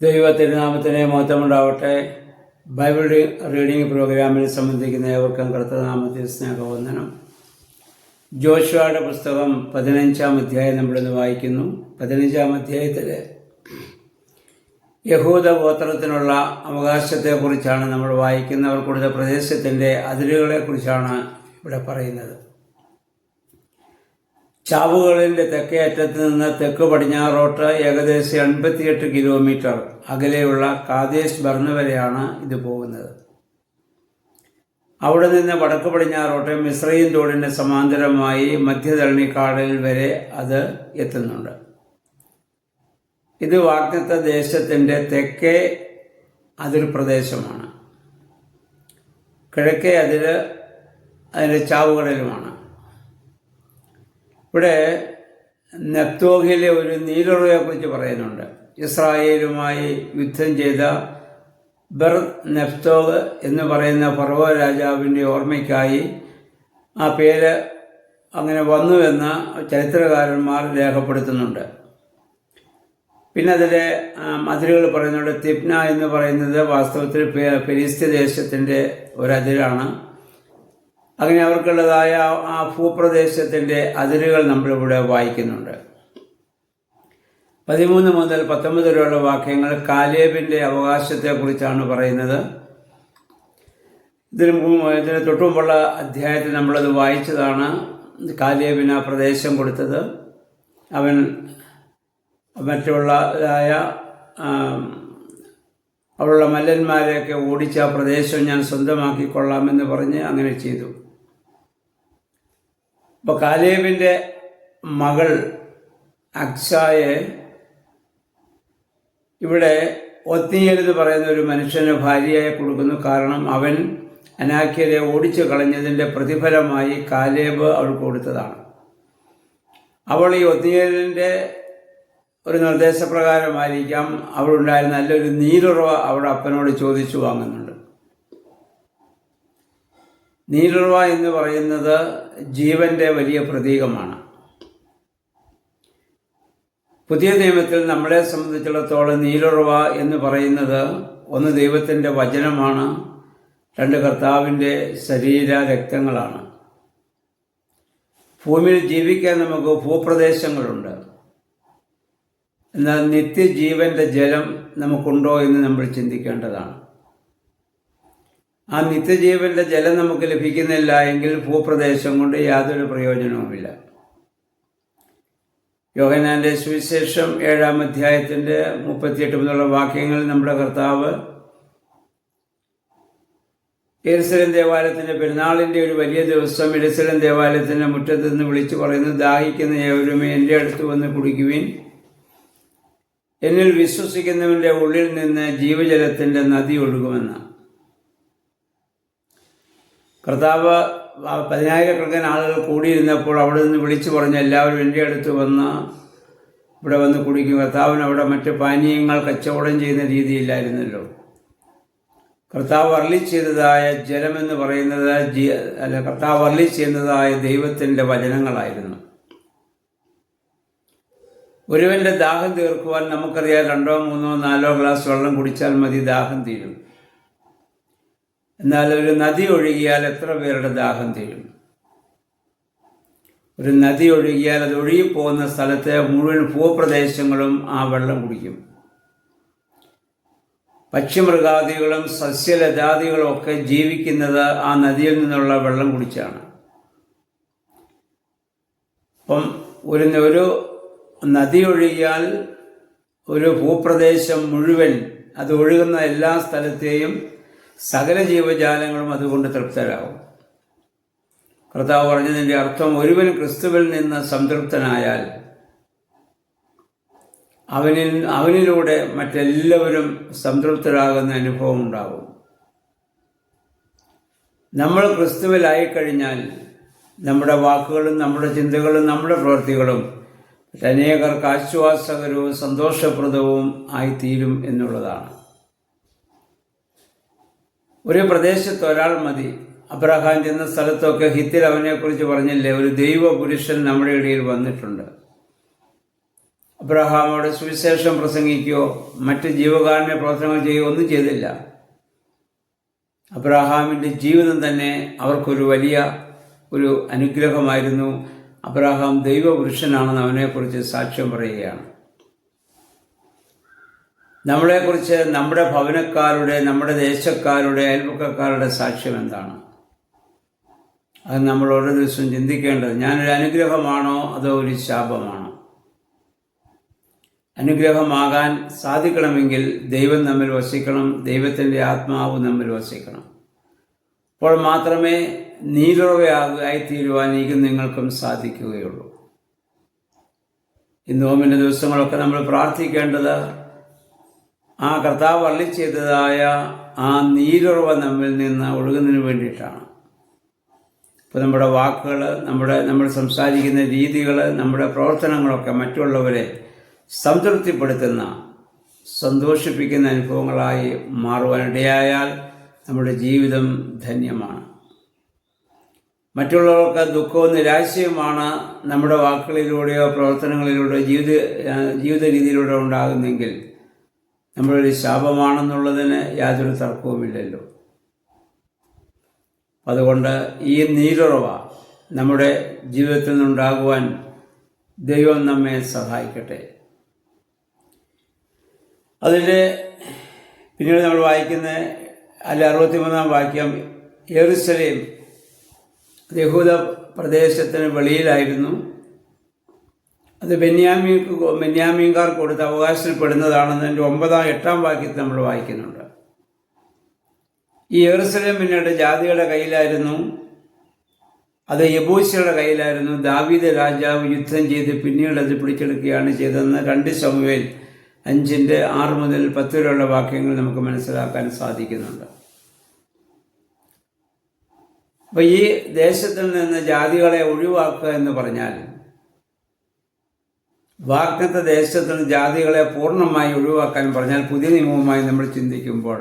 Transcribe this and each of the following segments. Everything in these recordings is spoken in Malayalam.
ദൈവ തിരുനാമത്തിന് മഹത്വമുണ്ടാവട്ടെ. ബൈബിൾ റീഡിംഗ് പ്രോഗ്രാമിൽ സംബന്ധിക്കുന്ന ഏവർക്കും കർത്തനാമത്തിൽ സ്നേഹവന്ദനം. ജോഷുവയുടെ പുസ്തകം 15-ാം അധ്യായം നമ്മളിന്ന് വായിക്കുന്നു. 15-ാം അധ്യായത്തിൽ യഹൂദ ഗോത്രത്തിനുള്ള അവകാശത്തെക്കുറിച്ചാണ് നമ്മൾ വായിക്കുന്നത്. അവർ കൊടുത്ത പ്രദേശത്തിൻ്റെ അതിരുകളെക്കുറിച്ചാണ് ഇവിടെ പറയുന്നത്. ചാവുകളിൻ്റെ തെക്കേ അറ്റത്ത് നിന്ന് തെക്ക് പടിഞ്ഞാറോട്ട് ഏകദേശം 88 കിലോമീറ്റർ അകലെയുള്ള കാദേശ് ബർണ വരെയാണ് ഇത് പോകുന്നത്. അവിടെ നിന്ന് വടക്ക് പടിഞ്ഞാറോട്ട് മിസ്രയീം തോടിന് സമാന്തരമായി മധ്യധരണിക്കാടൽ വരെ അത് എത്തുന്നുണ്ട്. ഇത് വാഗ്ദത്ത ദേശത്തിൻ്റെ തെക്കേ അതിർപ്രദേശമാണ്. കിഴക്കേ അതിര് അതിൻ്റെ ചാവുകടലുമാണ്. ഇവിടെ നെപ്തോഗിലെ ഒരു നീരുറവയെക്കുറിച്ച് പറയുന്നുണ്ട്. ഇസ്രായേലുമായി യുദ്ധം ചെയ്ത ബെർ നെപ്തോഗ് എന്ന് പറയുന്ന ഫറവോ രാജാവിൻ്റെ ഓർമ്മയ്ക്കായി ആ പേര് അങ്ങനെ വന്നുവെന്ന് ചരിത്രകാരന്മാർ രേഖപ്പെടുത്തുന്നുണ്ട്. പിന്നെ അതിലെ അതിരുകൾ പറയുന്നുണ്ട്. തിപ്ന എന്ന് പറയുന്നത് വാസ്തവത്തിൽ ഫെലിസ്ത്യ ദേശത്തിൻ്റെ ഒരതിരാണ്. അങ്ങനെ അവർക്കുള്ളതായ ആ ഭൂപ്രദേശത്തിൻ്റെ അതിരുകൾ നമ്മളിവിടെ വായിക്കുന്നുണ്ട്. 13 മുതൽ 19 വരെയുള്ള വാക്യങ്ങൾ കാലേബിൻ്റെ അവകാശത്തെക്കുറിച്ചാണ് പറയുന്നത്. ഇതിന് തൊട്ടുമുമ്പുള്ള അധ്യായത്തിൽ നമ്മളത് വായിച്ചതാണ്. കാലേബിന് ആ പ്രദേശം കൊടുത്തത്. അവൻ മറ്റുള്ളതായ അവിടെയുള്ള മല്ലന്മാരെയൊക്കെ ഓടിച്ച ആ പ്രദേശം ഞാൻ സ്വന്തമാക്കിക്കൊള്ളാമെന്ന് പറഞ്ഞ് അങ്ങനെ ചെയ്തു. അപ്പോൾ കാലേബിൻ്റെ മകൾ അക്സായെ ഇവിടെ ഒത്നീയേൽ എന്ന് പറയുന്ന ഒരു മനുഷ്യന് ഭാര്യയായി കൊടുക്കുന്നു. കാരണം അവൻ അനാക്യരെ ഓടിച്ചു കളഞ്ഞതിൻ്റെ പ്രതിഫലമായി കാലേബ് അവൾക്ക് കൊടുത്തതാണ്. അവൾ ഈ ഒത്നീയേലിൻ്റെ ഒരു നിർദ്ദേശപ്രകാരമായിരിക്കാം അവളുണ്ടായിരുന്ന നല്ലൊരു നീരുറവ അവിടെ അപ്പനോട് ചോദിച്ചു വാങ്ങുന്നുണ്ട്. നീരുറവ എന്ന് പറയുന്നത് ജീവൻ്റെ വലിയ പ്രതീകമാണ്. പുതിയ നിയമത്തിൽ നമ്മളെ സംബന്ധിച്ചിടത്തോളം നീരുറവ എന്ന് പറയുന്നത് ഒന്ന് ദൈവത്തിൻ്റെ വചനമാണ്, രണ്ട് കർത്താവിൻ്റെ ശരീര രക്തങ്ങളാണ്. ഭൂമിയിൽ ജീവിക്കാൻ നമുക്ക് ഭൂപ്രദേശങ്ങളുണ്ട്. എന്നാൽ നിത്യജീവൻ്റെ ജലം നമുക്കുണ്ടോ എന്ന് നമ്മൾ ചിന്തിക്കേണ്ടതാണ്. ആ നിത്യജീവൻ്റെ ജലം നമുക്ക് ലഭിക്കുന്നില്ല എങ്കിൽ ഭൂപ്രദേശം കൊണ്ട് യാതൊരു പ്രയോജനവുമില്ല. യോഹന്നാൻ്റെ സുവിശേഷം 7-ാം അധ്യായത്തിൻ്റെ 38 മുതലുള്ള വാക്യങ്ങളിൽ നമ്മുടെ കർത്താവ് യെരുശലേം ദേവാലയത്തിൻ്റെ പെരുന്നാളിൻ്റെ ഒരു വലിയ ദിവസം യെരുശലേം ദേവാലയത്തിൻ്റെ മുറ്റത്ത് നിന്ന് വിളിച്ചു പറയുന്നു, ദാഹിക്കുന്ന ഏവരുമേ എൻ്റെ അടുത്ത് വന്ന് കുടിക്കുവിൻ. എന്നിൽ വിശ്വസിക്കുന്നവൻ്റെ ഉള്ളിൽ നിന്ന് ജീവജലത്തിൻ്റെ നദി ഒഴുകുമെന്ന്. കർത്താവ് 10,000-കണക്കിന് ആളുകൾ കൂടിയിരുന്നപ്പോൾ അവിടെ നിന്ന് വിളിച്ചു പറഞ്ഞ എല്ലാവരും എൻ്റെ അടുത്ത് വന്ന് ഇവിടെ വന്ന് കുടിക്കും. കർത്താവിന് അവിടെ മറ്റ് പാനീയങ്ങൾ കച്ചവടം ചെയ്യുന്ന രീതിയില്ലായിരുന്നല്ലോ. കർത്താവ് അരുളി ചെയ്തതായ ജലമെന്ന് പറയുന്നത് കർത്താവ് അരുളി ചെയ്യുന്നതായ ദൈവത്തിൻ്റെ വചനങ്ങളായിരുന്നു. ഒരുവൻ്റെ ദാഹം തീർക്കുവാൻ നമുക്കറിയാം 2, 3, 4 ഗ്ലാസ് വെള്ളം കുടിച്ചാൽ മതി, ദാഹം തീരും. എന്നാൽ ഒരു നദി ഒഴുകിയാൽ എത്ര പേരുടെ ദാഹം തീരും? ഒരു നദി ഒഴുകിയാൽ അത് ഒഴുകിപ്പോകുന്ന സ്ഥലത്തെ മുഴുവൻ ഭൂപ്രദേശങ്ങളും ആ വെള്ളം കുടിക്കും. പക്ഷിമൃഗാദികളും സസ്യലതാദികളും ഒക്കെ ജീവിക്കുന്നത് ആ നദിയിൽ നിന്നുള്ള വെള്ളം കുടിച്ചാണ്. അപ്പം ഒരു നദി ഒഴുകിയാൽ ഒരു ഭൂപ്രദേശം മുഴുവൻ അത് ഒഴുകുന്ന എല്ലാ സ്ഥലത്തെയും സകല ജീവജാലങ്ങളും അതുകൊണ്ട് തൃപ്തരാകും. കർത്താവ് പറഞ്ഞതിൻ്റെ അർത്ഥം ഒരുവൻ ക്രിസ്തുവിൽ നിന്ന് സംതൃപ്തനായാൽ അവനിലൂടെ മറ്റെല്ലാവരും സംതൃപ്തരാകുന്ന അനുഭവം ഉണ്ടാകും. നമ്മൾ ക്രിസ്തുവിലായിക്കഴിഞ്ഞാൽ നമ്മുടെ വാക്കുകളും നമ്മുടെ ചിന്തകളും നമ്മുടെ പ്രവൃത്തികളും അനേകർക്ക് ആശ്വാസകരവും സന്തോഷപ്രദവും ആയിത്തീരും എന്നുള്ളതാണ്. ഒരു പ്രദേശത്ത് ഒരാൾ മതി. അബ്രഹാം ചെന്ന സ്ഥലത്തൊക്കെ ഹിത്തിൽ അവനെക്കുറിച്ച് പറഞ്ഞില്ലേ, ഒരു ദൈവ പുരുഷൻ നമ്മുടെ ഇടയിൽ വന്നിട്ടുണ്ട്. അബ്രഹാമോട് സുവിശേഷം പ്രസംഗിക്കുകയോ മറ്റ് ജീവകാരുണ്യ പ്രവർത്തനങ്ങൾ ചെയ്യുകയോ ഒന്നും ചെയ്തില്ല. അബ്രഹാമിൻ്റെ ജീവിതം തന്നെ അവർക്കൊരു വലിയ ഒരു അനുഗ്രഹമായിരുന്നു. അബ്രഹാം ദൈവപുരുഷനാണെന്ന് അവനെക്കുറിച്ച് സാക്ഷ്യം പറയുകയാണ്. നമ്മളെക്കുറിച്ച് നമ്മുടെ ഭവനക്കാരുടെ, നമ്മുടെ ദേശക്കാരുടെ, അയൽപക്കക്കാരുടെ സാക്ഷ്യം എന്താണ്? അത് നമ്മൾ ഓരോ ദിവസവും ചിന്തിക്കേണ്ടത്. ഞാനൊരു അനുഗ്രഹമാണോ അതോ ഒരു ശാപമാണോ? അനുഗ്രഹമാകാൻ സാധിക്കണമെങ്കിൽ ദൈവം നമ്മിൽ വസിക്കണം, ദൈവത്തിൻ്റെ ആത്മാവ് നമ്മിൽ വസിക്കണം. അപ്പോൾ മാത്രമേ നീരുറവയായിത്തീരുവാൻ എനിക്കും നിങ്ങൾക്കും സാധിക്കുകയുള്ളൂ. ഈ നോമ്പിൻ്റെ ദിവസങ്ങളൊക്കെ നമ്മൾ പ്രാർത്ഥിക്കേണ്ടത് ആ കർത്താവ് അരുളിച്ചെയ്തതായ ആ നീരുറവ നമ്മിൽ നിന്ന് ഒഴുകുന്നതിന് വേണ്ടിയിട്ടാണ്. ഇപ്പോൾ നമ്മുടെ വാക്കുകൾ, നമ്മൾ സംസാരിക്കുന്ന രീതികൾ, നമ്മുടെ പ്രവർത്തനങ്ങളൊക്കെ മറ്റുള്ളവരെ സംതൃപ്തിപ്പെടുത്തുന്ന, സന്തോഷിപ്പിക്കുന്ന അനുഭവങ്ങളായി മാറുവാനിടയായാൽ നമ്മുടെ ജീവിതം ധന്യമാണ്. മറ്റുള്ളവർക്ക് ദുഃഖവും നിരാശയുമാണ് നമ്മുടെ വാക്കുകളിലൂടെയോ പ്രവർത്തനങ്ങളിലൂടെയോ ജീവിത രീതിയിലൂടെ ഉണ്ടാകുന്നെങ്കിൽ നമ്മളൊരു ശാപമാണെന്നുള്ളതിന് യാതൊരു തർക്കവുമില്ലല്ലോ. അതുകൊണ്ട് ഈ നീരുറവ നമ്മുടെ ജീവിതത്തിൽ നിന്നുണ്ടാകുവാൻ ദൈവം നമ്മെ സഹായിക്കട്ടെ. അതിൻ്റെ പിന്നീട് നമ്മൾ വായിക്കുന്ന 63-ാം വാക്യം, യെരൂശലേം യഹൂദ പ്രദേശത്തിന് വെളിയിലായിരുന്നു. അത് ബെന്യാമീൻകാർ കൊടുത്ത അവകാശത്തിൽപ്പെടുന്നതാണെന്ന് എൻ്റെ 8-ാം വാക്യത്തിൽ നമ്മൾ വായിക്കുന്നുണ്ട്. ഈ യെരൂശലേം പിന്നീട് ജാതികളുടെ കയ്യിലായിരുന്നു, അത് യെബൂസ്യരുടെ കയ്യിലായിരുന്നു. ദാവീദ് രാജാവ് യുദ്ധം ചെയ്ത് പിന്നീട് അത് പിടിച്ചെടുക്കുകയാണ് ചെയ്തതെന്ന് 2 ശമൂവേൽ 5:6 മുതൽ 10 വരെയുള്ള വാക്യങ്ങൾ നമുക്ക് മനസ്സിലാക്കാൻ സാധിക്കുന്നുണ്ട്. അപ്പോൾ ഈ ദേശത്തിൽ നിന്ന് ജാതികളെ ഒഴിവാക്കുക എന്ന് പറഞ്ഞാൽ, വാഗ്ദത്ത ദേശത്തിൽ നിന്ന് ജാതികളെ പൂർണ്ണമായി ഒഴിവാക്കാൻ പറഞ്ഞാൽ, പുതിയ നിയമവുമായി നമ്മൾ ചിന്തിക്കുമ്പോൾ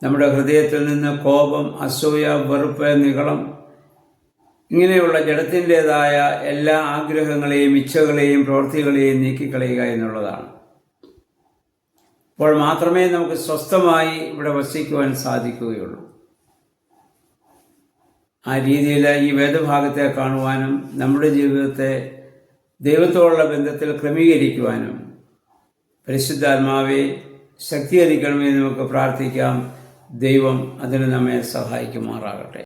നമ്മുടെ ഹൃദയത്തിൽ നിന്ന് കോപം, അസൂയ, വെറുപ്പ്, നിഗളം ഇങ്ങനെയുള്ള ജഡത്തിൻ്റെതായ എല്ലാ ആഗ്രഹങ്ങളെയും ഇച്ഛകളെയും പ്രവൃത്തികളെയും നീക്കിക്കളയുക എന്നുള്ളതാണ്. അപ്പോൾ മാത്രമേ നമുക്ക് സ്വസ്ഥമായി ഇവിടെ വസിക്കുവാൻ സാധിക്കുകയുള്ളൂ. ആ രീതിയിൽ ഈ വേദഭാഗത്തെ കാണുവാനും നമ്മുടെ ജീവിതത്തെ ദൈവത്തോടുള്ള ബന്ധത്തിൽ ക്രമീകരിക്കുവാനും പരിശുദ്ധാത്മാവെ ശക്തീകരിക്കണമെന്ന് നമുക്ക് പ്രാർത്ഥിക്കാം. ദൈവം അതിന് നമ്മെ സഹായിക്കുമാറാകട്ടെ.